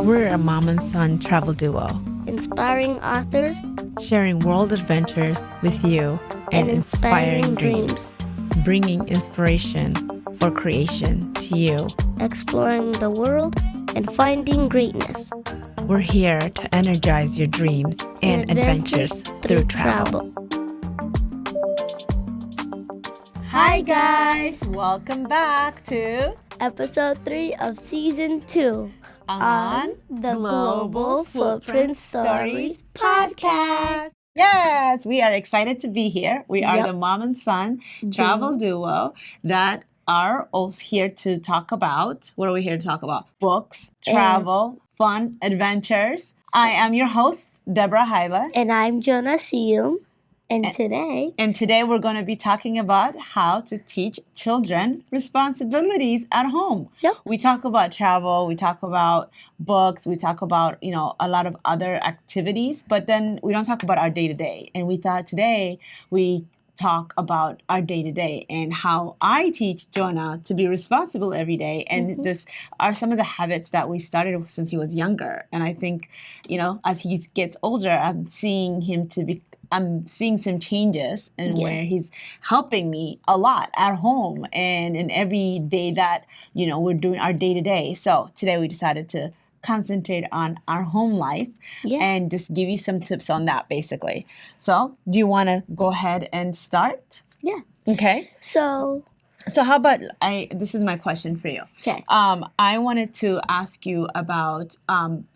We're a mom and son travel duo, inspiring authors, sharing world adventures with you, and inspiring dreams, bringing inspiration for creation to you, exploring the world and finding greatness. We're here to energize your dreams and adventures through travel. Hi guys! Welcome back to Episode 3 of Season 2 on the Global Footprint Stories podcast. Yes, we are excited to be here. We are Yep. the mom and son travel duo that are also here to talk about, what are we here to talk about? Books, travel, fun, adventures. I am your host, Deborah Hyla. And I'm Jonah Sium. And today we're going to be talking about how to teach children responsibilities at home. Yep. We talk about travel, we talk about books, we talk about, a lot of other activities, but then we don't talk about our day-to-day. And we thought today we talk about our day-to-day and how I teach Jonah to be responsible every day. And this are some of the habits that we started since he was younger. And I think, as he gets older, I'm seeing some changes and where he's helping me a lot at home and in every day that, we're doing our day-to-day. So today we decided to concentrate on our home life and just give you some tips on that, basically. So do you want to go ahead and start? Yeah. Okay. So how about this is my question for you. Okay. I wanted to ask you about,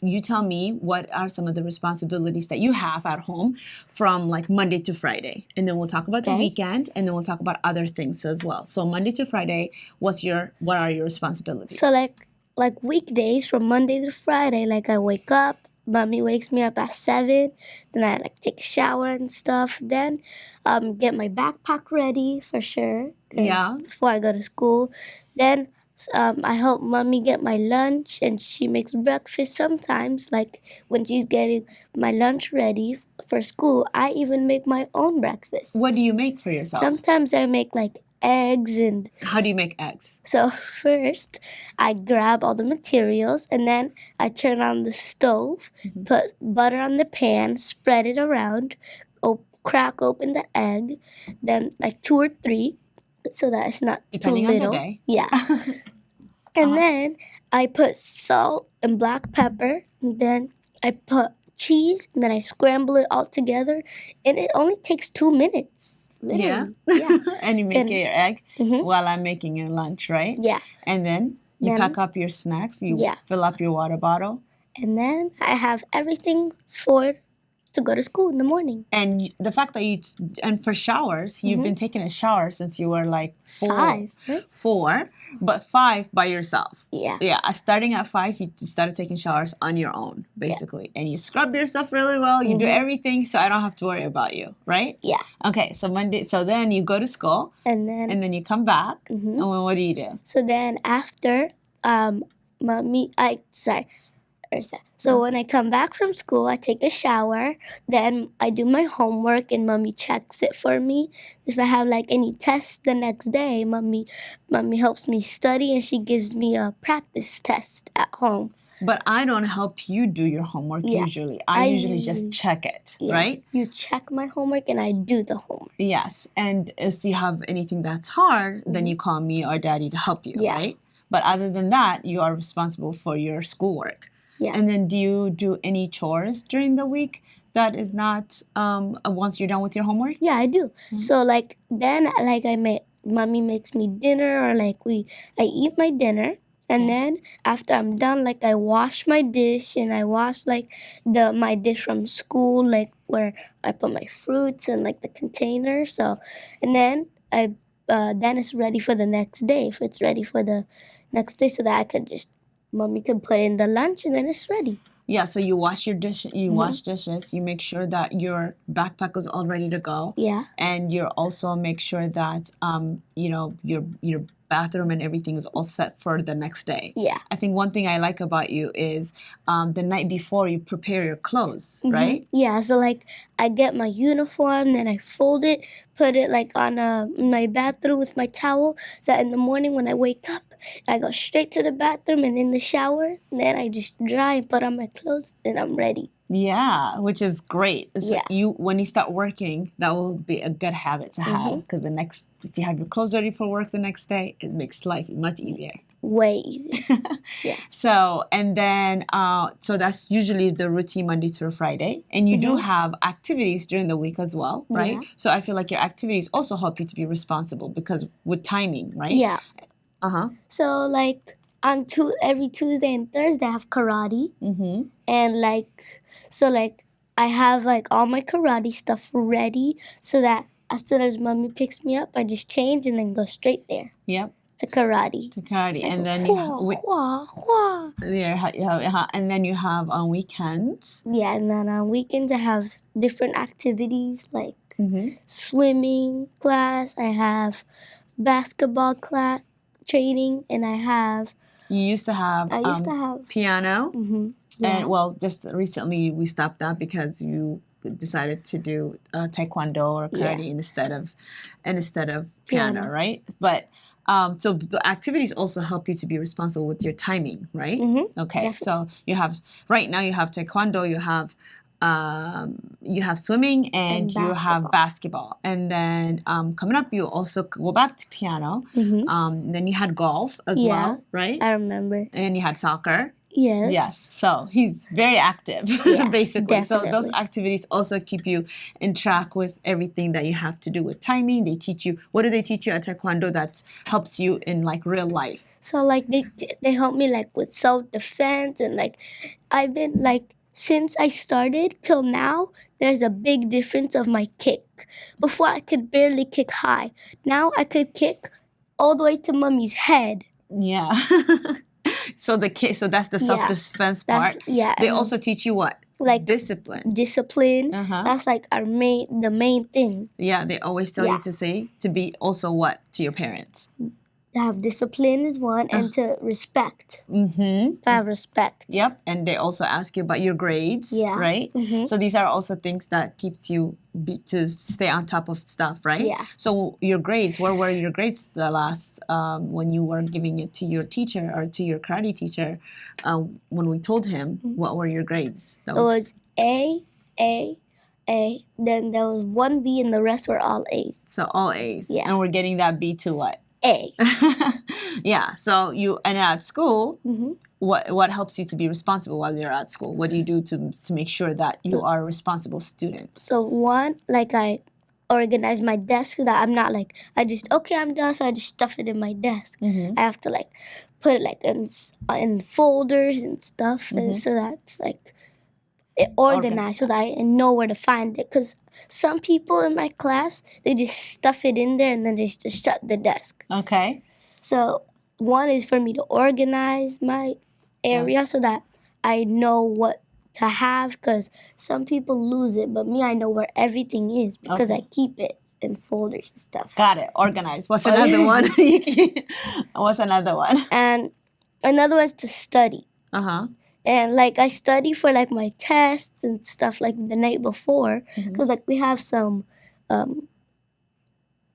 you tell me what are some of the responsibilities that you have at home from like Monday to Friday. And then we'll talk about the weekend and then we'll talk about other things as well. So Monday to Friday, what are your responsibilities? So like weekdays from Monday to Friday, like I wake up, mommy wakes me up at 7, then I take a shower and stuff, then get my backpack ready for sure. Before I go to school. Then I help mommy get my lunch and she makes breakfast sometimes. Like when she's getting my lunch ready for school, I even make my own breakfast. What do you make for yourself? Sometimes I make like eggs and... How do you make eggs? So first, I grab all the materials and then I turn on the stove, put butter on the pan, spread it around, crack open the egg, then like 2 or 3, so that it's not Depending too little. on the day. Yeah. And then I put salt and black pepper, and then I put cheese, and then I scramble it all together, and it only takes 2 minutes. Literally. Yeah. And you make your egg while I'm making your lunch, right? Yeah. And then you pack up your snacks, you fill up your water bottle. And then I have everything to go to school in the morning. And the fact that and for showers, you've been taking a shower since you were like 4. 5, right? 4, but 5 by yourself. Yeah. Yeah, starting at 5, you started taking showers on your own, basically. And you scrub yourself really well, you do everything, so I don't have to worry about you, right? Yeah. Okay, so then you go to school. And then you come back, and then what do you do? So then after, So when I come back from school, I take a shower, then I do my homework and mommy checks it for me. If I have like any tests the next day, mommy helps me study and she gives me a practice test at home. But I don't help you do your homework usually. I usually just check it, right? You check my homework and I do the homework. Yes, and if you have anything that's hard, then you call me or daddy to help you, right? But other than that, you are responsible for your schoolwork. Yeah. And then do you do any chores during the week that is not once you're done with your homework? Yeah, I do. So mommy makes me dinner or I eat my dinner. And then after I'm done, I wash my dish and I wash my dish from school, where I put my fruits and the container. So, and then then it's ready for the next day. If it's ready for the next day, so that mommy could put in the lunch and then it's ready. Yeah, so you wash your dish, wash dishes, you make sure that your backpack is all ready to go. Yeah. And you also make sure that your bathroom and everything is all set for the next day. Yeah. I think one thing I like about you is the night before you prepare your clothes, right? Yeah, so I get my uniform, then I fold it, put it on my bathroom with my towel, so that in the morning when I wake up, I go straight to the bathroom and in the shower. Then I just dry and put on my clothes and I'm ready. Yeah, which is great. It's Yeah. when you start working, that will be a good habit to have because if you have your clothes ready for work the next day, it makes life much easier. Way easier. Yeah. So, and then, so that's usually the routine Monday through Friday. And you do have activities during the week as well, right? Yeah. So I feel like your activities also help you to be responsible because with timing, right? Yeah. Uh-huh. So like every Tuesday and Thursday I have karate. And I have like all my karate stuff ready so that as soon as mommy picks me up, I just change and then go straight there. Yep. To karate. And then and then you have on weekends. Yeah, and then on weekends I have different activities like swimming class. I have basketball class training, and I used to have piano. Yeah. And just recently we stopped that because you decided to do taekwondo or karate instead of piano, right? But so the activities also help you to be responsible with your timing, right? Okay, definitely. So right now you have taekwondo, you have swimming, and you have basketball. And then coming up, you also go back to piano. Then you had golf as well, right? I remember. And you had soccer. Yes. So he's very active, basically. Definitely. So those activities also keep you in track with everything that you have to do with timing. They teach you, what do they teach you at taekwondo that helps you in like real life? So like they help me like with self-defense, and like I've been like, since I started till now, there's a big difference of my kick. Before I could barely kick high. Now I could kick all the way to mommy's head. Yeah. So that's the self-defense part. Yeah. They also teach you what? Like discipline. Discipline. That's like the main thing. Yeah, they always tell you to be also what to your parents? To have discipline is one, and to respect. To have respect. Yep, and they also ask you about your grades, right? So these are also things that keeps you to stay on top of stuff, right? Yeah. So your grades, where were your grades the last when you were giving it to your teacher or to your karate teacher? When we told him, what were your grades? It was A. Then there was one B, and the rest were all A's. So all A's. Yeah. And we're getting that B to what? A. Yeah. So and at school, what helps you to be responsible while you're at school? What do you do to make sure that you are a responsible student? So one, like I organize my desk so that I'm not like I'm done, so I just stuff it in my desk. I have to like put it like in folders and stuff, and so that's like organized so that I know where to find it. Because some people in my class, they just stuff it in there and then they just shut the desk. Okay. So one is for me to organize my area so that I know what to have, because some people lose it, but me, I know where everything is because I keep it in folders and stuff. Got it. Organized. What's another one? What's another one? And another one's to study. And like I study for like my tests and stuff like the night before, because like we have some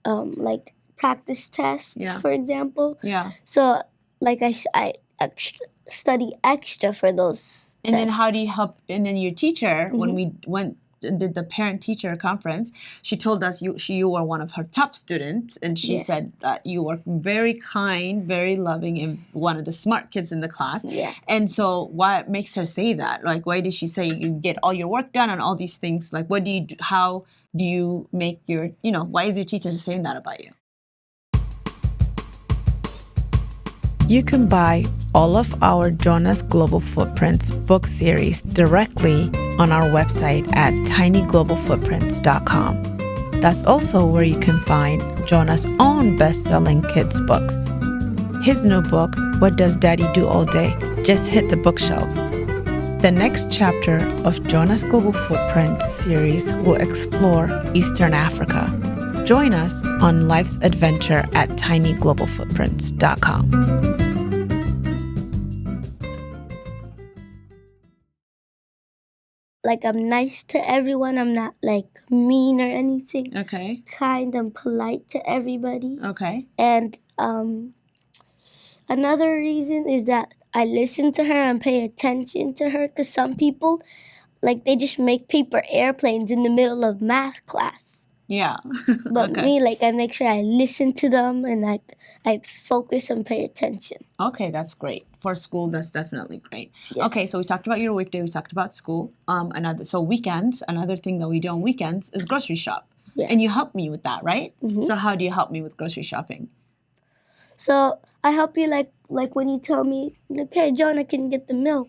like practice tests, for example. Yeah. So like I study extra for those. And then how do you help? And then your teacher, when we did the parent-teacher conference, she told us you were one of her top students, and she said that you were very kind, very loving, and one of the smart kids in the class. Yeah. And so what makes her say that? Like, why did she say you get all your work done and all these things? Like, what do you do? How do you make your, why is your teacher saying that about you? You can buy all of our Jonah's Global Footprints book series directly on our website at tinyglobalfootprints.com. That's also where you can find Jonah's own best-selling kids books. His new book, What Does Daddy Do All Day, just hit the bookshelves. The next chapter of Jonah's Global Footprints series will explore Eastern Africa. Join us on life's adventure at tinyglobalfootprints.com. Like, I'm nice to everyone. I'm not like mean or anything. Okay. Kind and polite to everybody. Okay. And I another reason is that I listen to her and pay attention to her, because some people, like, they just make paper airplanes in the middle of math class. Yeah. But Okay. me, like, I make sure I listen to them and I focus and pay attention. Okay, that's great. For school, that's definitely great. Yeah. Okay, so we talked about your weekday, we talked about school. So weekends, another thing that we do on weekends is grocery shop. Yeah. And you help me with that, right? Mhm. So how do you help me with grocery shopping? So I help you, like when you tell me, okay, Jonah, can you get the milk?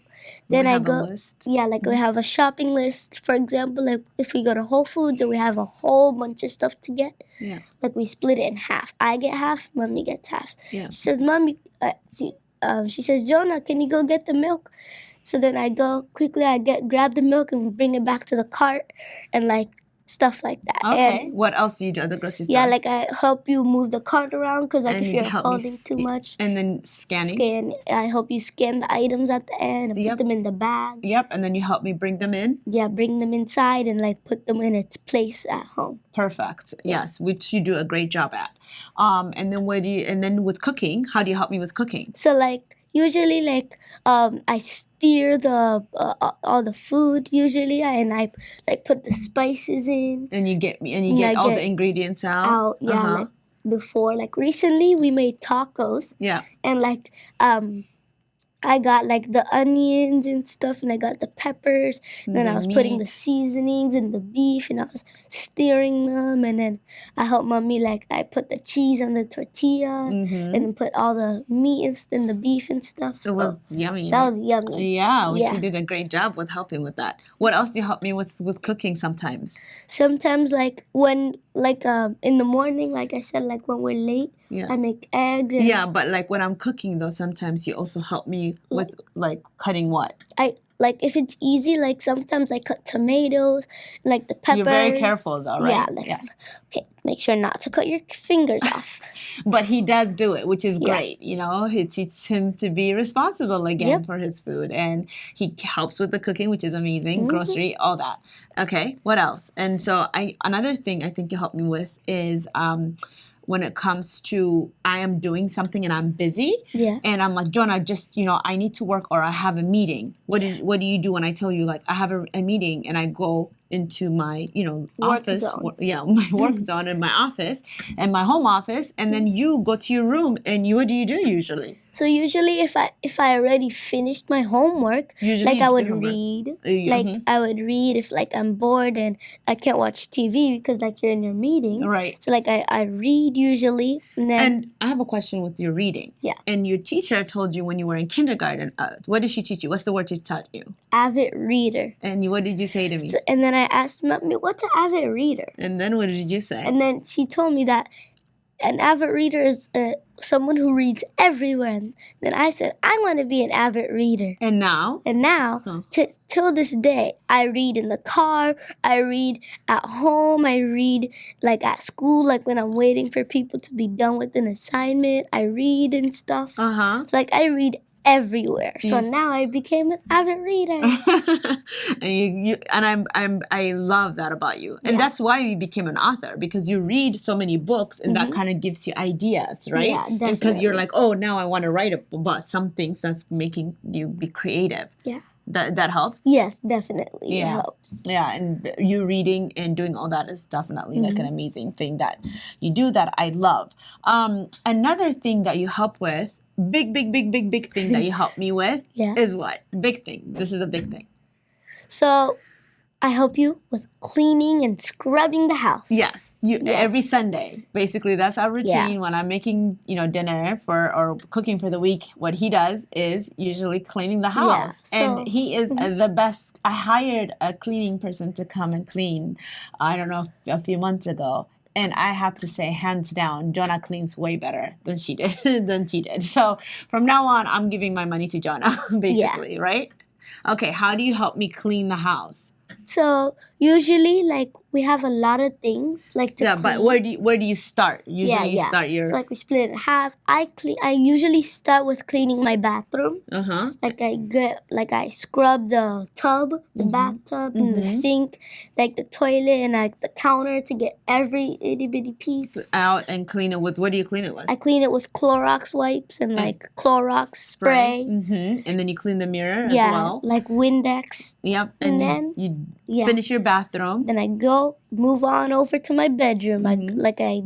Then we I have go. a list. Yeah, like we have a shopping list. For example, like if we go to Whole Foods and we have a whole bunch of stuff to get, Yeah. like we split it in half. I get half, Mommy gets half. Yeah. She says, Mommy, she says, Jonah, can you go get the milk? So then I go quickly. I grab the milk and bring it back to the cart, and like stuff like that. Okay. And what else do you do at the grocery store? yeah, like I help you move the cart around, because like And if you you're help me holding too much. And then scanning. I help you scan the items at the end and Yep. put them in the bag. Yep. And then you help me bring them in. Yeah, bring them inside and like put them in its place at home. Perfect. Yes, which you do a great job at. And then with cooking, how do you help me with cooking? So like usually like I steer the all the food usually, and I like put the spices in. And you get all the ingredients out. Yeah, like before, like recently we made tacos. Yeah. And like I got like the onions and stuff, and I got the peppers, and then I was putting the seasonings and the beef, and I was stirring them, and then I helped Mommy, like I put the cheese on the tortilla, and then put all the meat and the beef and stuff. It was yummy. That was yummy. Yeah, you did a great job with helping with that. What else do you help me with cooking sometimes? Sometimes like when in the morning, like I said, like when we're late, I make eggs. And yeah, but like when I'm cooking though, sometimes you also help me with like cutting what? Like if it's easy, like sometimes I cut tomatoes, like the peppers. You're very careful though, right? Yeah, okay, make sure not to cut your fingers off. But he does do it, which is great. You know, it teaches him to be responsible again for his food, and he helps with the cooking, which is amazing. Grocery, all that. Okay, what else? And so another thing I think you help me with is when it comes to I am doing something and I'm busy, and I'm like, Jonah, just, I need to work, or I have a meeting. What do you do when I tell you, like, I have a meeting and I go into my, office, my work zone in my office and my home office, and then you go to your room, and what do you do usually? So usually if I already finished my homework, like I would read. Like I would read if like I'm bored and I can't watch TV because like you're in your meeting. Right. So like I read usually. And I have a question with your reading. Yeah. And your teacher told you when you were in kindergarten, what did she teach you? What's the word she taught you? Avid reader. And what did you say to me? So, and then I asked Mommy, what's an avid reader? And then what did you say? And then she told me that an avid reader is someone who reads everywhere. And then I said, I want to be an avid reader. And now? Till this day, I read in the car, I read at home, I read like at school, like when I'm waiting for people to be done with an assignment, I read and stuff. So like I read everywhere. So now I became an avid reader. And I love that about you. And that's why you became an author, because you read so many books, and that kind of gives you ideas, right? Yeah, definitely. Because you're like, oh, now I want to write about some things that's making you be creative. Yeah. That helps? Yes, definitely. It helps. Yeah, and you reading and doing all that is definitely like an amazing thing that you do that I love. Another thing that you help with, big thing that you help me with is what? Big thing. This is a big thing. So I help you with cleaning and scrubbing the house. Yes. Every Sunday. Basically, that's our routine. When I'm making, dinner or cooking for the week, what he does is usually cleaning the house. And he is the best. I hired a cleaning person to come and clean, I don't know, a few months ago. And I have to say, hands down, Jonah cleans way better than she did. So from now on, I'm giving my money to Jonah, basically, right? Okay, how do you help me clean the house? So usually like we have a lot of things like to Yeah, clean. but where do you start? Usually you start your So like we split it in half. I usually start with cleaning my bathroom. Like I scrub the tub, the bathtub, and the sink, like the toilet and like the counter to get every itty bitty piece out and clean it with. What do you clean it with? I clean it with Clorox wipes and like Clorox spray. And then you clean the mirror as well. Like Windex. Yep. And then you finish your bathroom. Then I move on over to my bedroom. I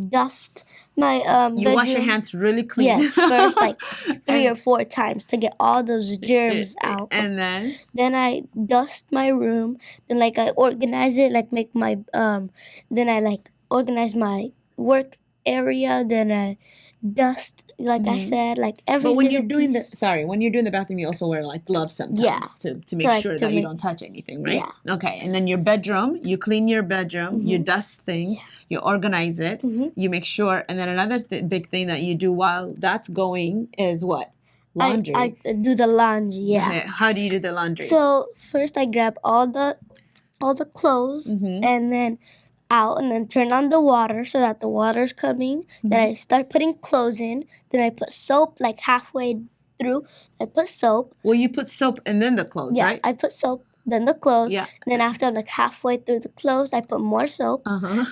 dust my bedroom. You wash your hands really clean. Yes, first like 3 or 4 times to get all those germs out. And then I dust my room. Then like I organize it, like make my then I like organize my work area. Then I dust, like I said, like every. But when you're doing the bathroom, you also wear like gloves sometimes to make sure that you don't touch anything, right? Yeah. Okay, and then your bedroom, you clean your bedroom, you dust things, you organize it, you make sure, and then another big thing that you do while that's going is what? Laundry. I do the laundry. Yeah. Okay. How do you do the laundry? So first I grab all the clothes and then out and then turn on the water so that the water's coming. Then I start putting clothes in. Then I put soap like halfway through. I put soap. Well, you put soap and then the clothes, right? I put soap, then the clothes. Yeah. Then after like halfway through the clothes, I put more soap.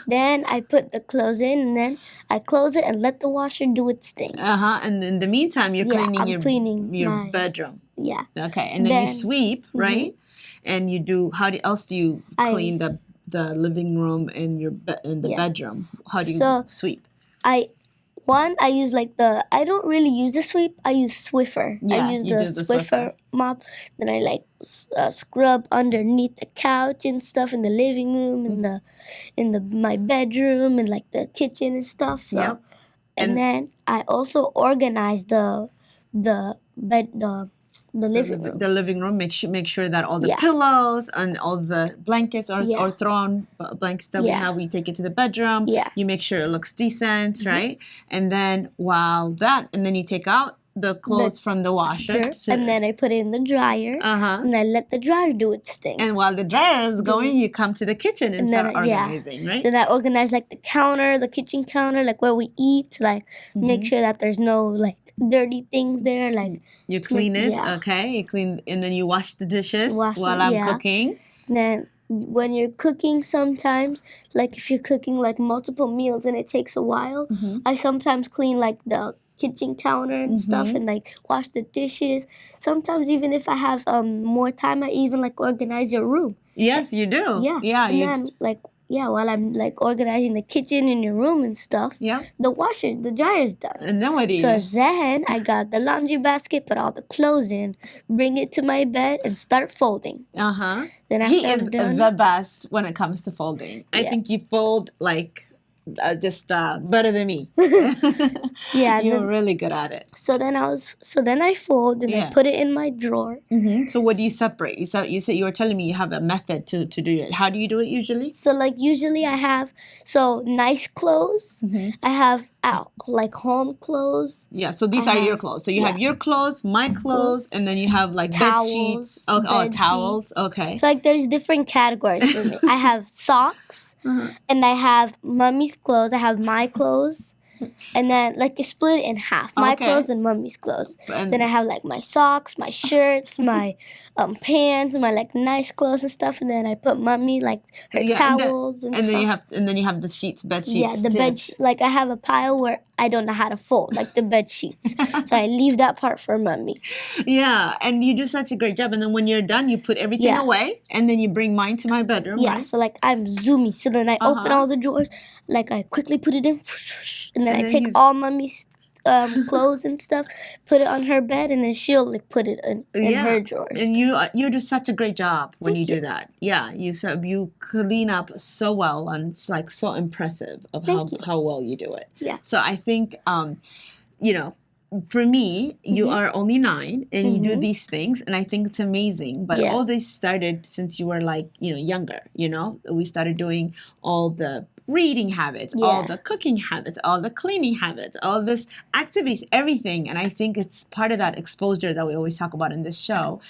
Then I put the clothes in and then I close it and let the washer do its thing. And in the meantime, you're cleaning your bedroom. Yeah. Okay. And then you sweep, right? And you do. Else do you clean the living room and the bedroom? How do you sweep? I use I don't really use the sweep. I use Swiffer. Yeah, I use the Swiffer mop. Then I like scrub underneath the couch and stuff in the living room and my bedroom and like the kitchen and stuff. So, and then I also organize the living room. Make sure that all the pillows and all the blankets or thrown blankets that we have, we take it to the bedroom. You make sure it looks decent, right? And then and then you take out the clothes from the washer. And then I put it in the dryer. And I let the dryer do its thing. And while the dryer is going, you come to the kitchen and start organizing, right? Then I organize like the kitchen counter, like where we eat, like make sure that there's no like dirty things there. Like you clean it, okay? You clean, and then you wash the dishes while I'm cooking. Then when you're cooking, sometimes like if you're cooking like multiple meals and it takes a while, I sometimes clean like the kitchen counter and stuff and like wash the dishes. Sometimes even if I have more time, I even like organize your room. Yes, you do. Yeah. And then like while I'm like organizing the kitchen and your room and stuff, the dryer's done. And then what do you So do? then I got the laundry basket, put all the clothes in, bring it to my bed and start folding. Then after he is I'm done, the best when it comes to folding. I think you fold like just better than me. You're really good at it. So then I fold and I put it in my drawer. So what do you separate? You said you were telling me you have a method to do it. How do you do it usually? So like usually I have nice clothes. I have like home clothes. Yeah, so these are your clothes. So you have your clothes, my clothes, and then you have like bed sheets. Towels. Okay. So like there's different categories for me. I have socks and I have mommy's clothes. I have my clothes. And then like it's split in half. My clothes and mommy's clothes. Then I have like my socks, my shirts, my pants, my like nice clothes and stuff. And then I put mommy like her towels and stuff. Then you have the sheets, bed sheets. Yeah, the bed like I have a pile where I don't know how to fold, like the bed sheets. So I leave that part for mommy. Yeah, and you do such a great job. And then when you're done, you put everything away, and then you bring mine to my bedroom. Yeah, right? so like I'm zoomy. So then I open all the drawers, like I quickly put it in, and then I take all mommy's clothes and stuff, put it on her bed, and then she'll like put it in her drawers. And you do such a great job when you do that. Yeah, you clean up so well, and it's like so impressive of how well you do it. Yeah. So I think for me, you are only 9 and you do these things, and I think it's amazing. But all this started since you were like, younger, We started doing all the reading habits, all the cooking habits, all the cleaning habits, all this activities, everything. And I think it's part of that exposure that we always talk about in this show,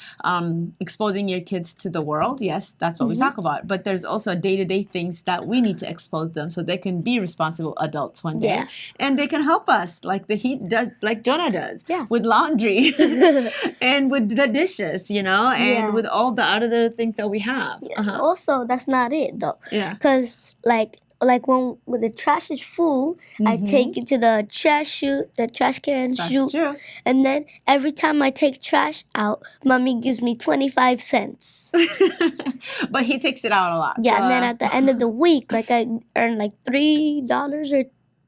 exposing your kids to the world. Yes, that's what we talk about. But there's also day-to-day things that we need to expose them so they can be responsible adults one day. Yeah. And they can help us like like Jonah does with laundry and with the dishes, and with all the other things that we have. Yeah. Also, that's not it though. Yeah. Because like when the trash is full, I take it to the trash can That's chute. true. And then every time I take trash out, Mommy gives me 25 cents. But he takes it out a lot. Yeah, so, and then at the end of the week, like I earn like $3 or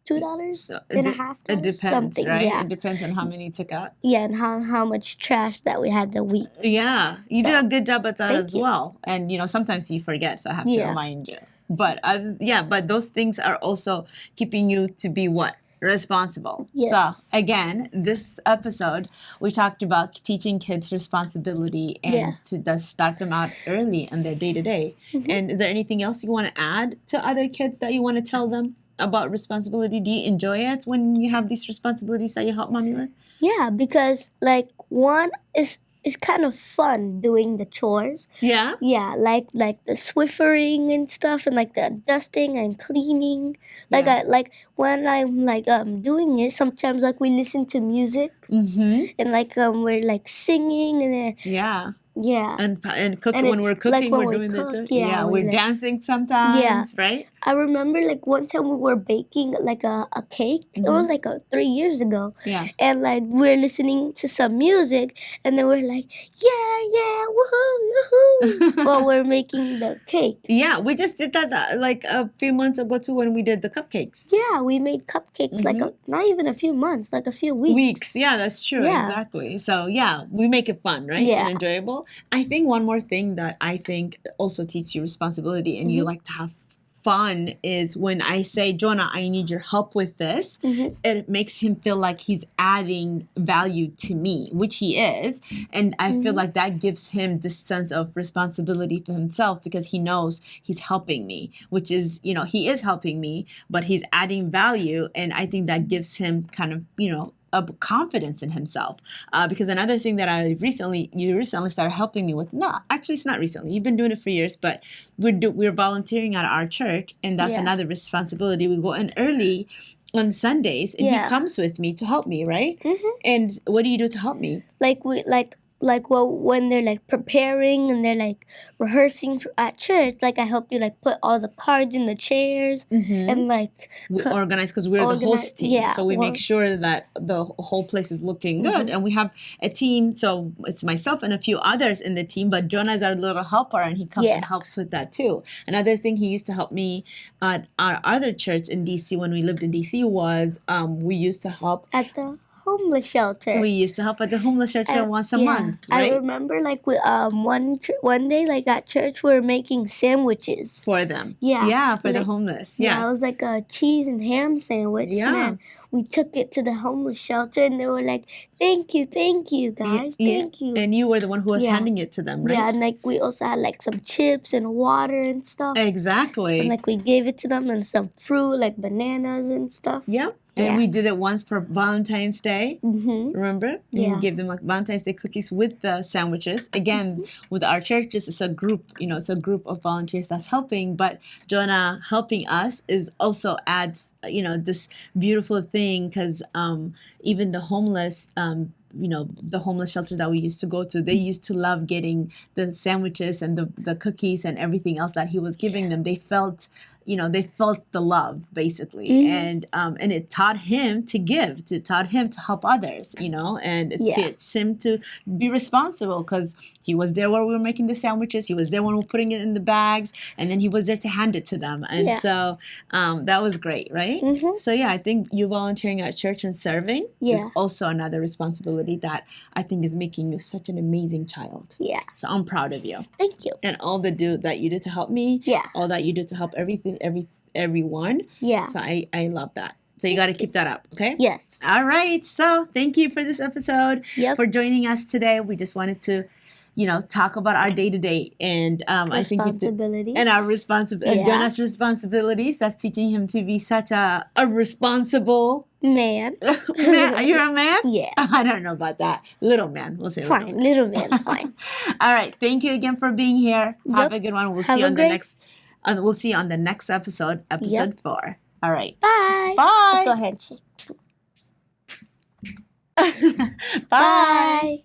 $2 and a half. It depends, something. right? Yeah. It depends on how many you took out. Yeah, and how much trash that we had the week. Yeah, you did a good job at that as you. well. And sometimes you forget, so I have to remind you. But but those things are also keeping you to be what? Responsible. Yes. So again, this episode we talked about teaching kids responsibility and to start them out early in their day-to-day. And is there anything else you want to add to other kids that you want to tell them about responsibility? Do you enjoy it when you have these responsibilities that you help Mommy with? Yeah, because like one is kind of fun doing the chores. Yeah? Yeah, like the Swiffering and stuff, and like the dusting and cleaning. Like I when I'm like doing it, sometimes like we listen to music and like we're like singing and then and cooking when we're cooking, like we're doing cook, that too. yeah, We're like, dancing sometimes, right? I remember like one time we were baking like a cake. It was like 3 years ago. Yeah. And like we're listening to some music and then we're like, yeah, woohoo, woohoo, while we're making the cake. Yeah, we just did that like a few months ago too when we did the cupcakes. Yeah, we made cupcakes like not even a few months, like a few weeks. Yeah, that's true. Yeah. Exactly. So yeah, we make it fun, right? Yeah. And enjoyable. I think one more thing that I think also teaches you responsibility and you like to have fun is when I say, Jonah, I need your help with this. It makes him feel like he's adding value to me, which he is. And I feel like that gives him this sense of responsibility for himself because he knows he's helping me, which is, he is helping me, but he's adding value. And I think that gives him kind of, a confidence in himself. Because another thing that you recently started helping me with, no, actually it's not recently, you've been doing it for years, but we're volunteering at our church and that's another responsibility. We go in early on Sundays and he comes with me to help me, right? And what do you do to help me? When they're like preparing and they're like rehearsing at church, like I help you like put all the cards in the chairs and like we organize because we're the host team, so we make sure that the whole place is looking good. And we have a team, so it's myself and a few others in the team, but Jonah is our little helper and he comes and helps with that too. Another thing he used to help me at our other church in DC when we lived in DC was we used to help at the homeless shelter. We used to help at the homeless shelter once a month, right? I remember like we one day like at church we were making sandwiches for them. For the homeless. Yeah, it was like a cheese and ham sandwich. Yeah. And then we took it to the homeless shelter and they were like, thank you guys, thank you. And you were the one who was handing it to them, right? Yeah, and like we also had like some chips and water and stuff. Exactly. And like we gave it to them and some fruit like bananas and stuff. Yep. And we did it once for Valentine's Day, remember? And we gave them like Valentine's Day cookies with the sandwiches. Again, with our churches, it's a group, it's a group of volunteers that's helping. But Jonah helping us is also adds, this beautiful thing because even the homeless, the homeless shelter that we used to go to, they used to love getting the sandwiches and the cookies and everything else that he was giving them. They felt the love basically. And it taught him to give, taught him to help others, and it teaches him to be responsible because he was there while we were making the sandwiches. He was there when we were putting it in the bags and then he was there to hand it to them. And so that was great, right? So I think you volunteering at church and serving is also another responsibility that I think is making you such an amazing child. Yeah. So I'm proud of you. Thank you. And all that you did to help me. All that you did to help everyone. Yeah. So I love that. So you got to keep that up, okay? Yes. All right. So thank you for this episode, for joining us today. We just wanted to talk about our day to day, and I think Responsibilities. and our Yeah. Jonah's responsibilities. That's teaching him to be such a responsible Man. man. You're a man? Yeah. I don't know about that. Little man. We'll say Fine. Little man's fine. All right. Thank you again for being here. Have a good one. We'll see you on the next. We'll see you on the next episode, episode 4. All right. Bye. Bye. Let's go ahead and shake. Bye. Bye.